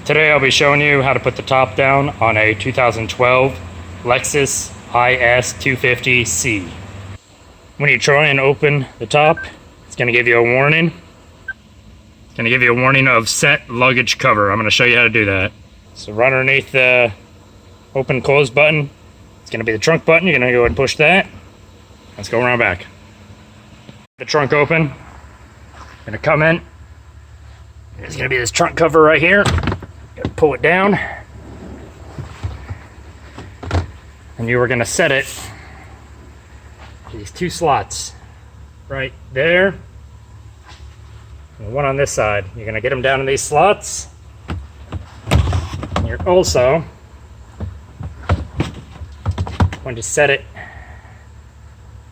Today I'll be showing you how to put the top down on a 2012 Lexus IS 250C. When you try and open the top, it's going to give you a warning. It's going to give you a warning of set luggage cover. I'm going to show you how to do that. So right underneath the open close button, it's going to be the trunk button. You're going to go ahead and push that. Let's go around back. The trunk open. Going to come in. There's going to be this trunk cover right here. Pull it down, and you are going to set it to these two slots right there and one on this side. You're going to get them down in these slots, and you're also going to set it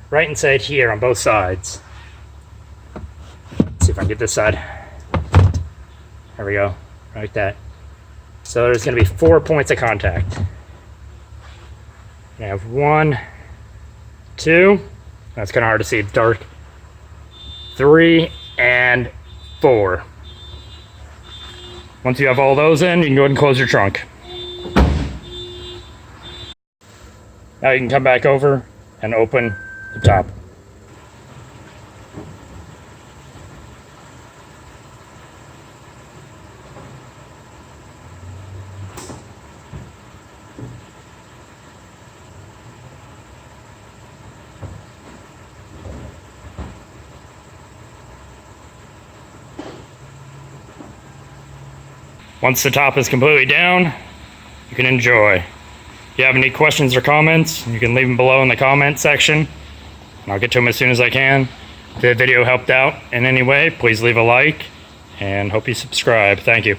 right inside here on both sides. Let's see if I can get this side. There we go, like that. So there's going to be 4 points of contact. You have 1, 2, that's kind of hard to see, dark, 3, and 4. Once you have all those in, you can go ahead and close your trunk. Now you can come back over and open the top. Once the top is completely down, you can enjoy. If you have any questions or comments, you can leave them below in the comment section, and I'll get to them as soon as I can. If the video helped out in any way, please leave a like, and hope you subscribe. Thank you.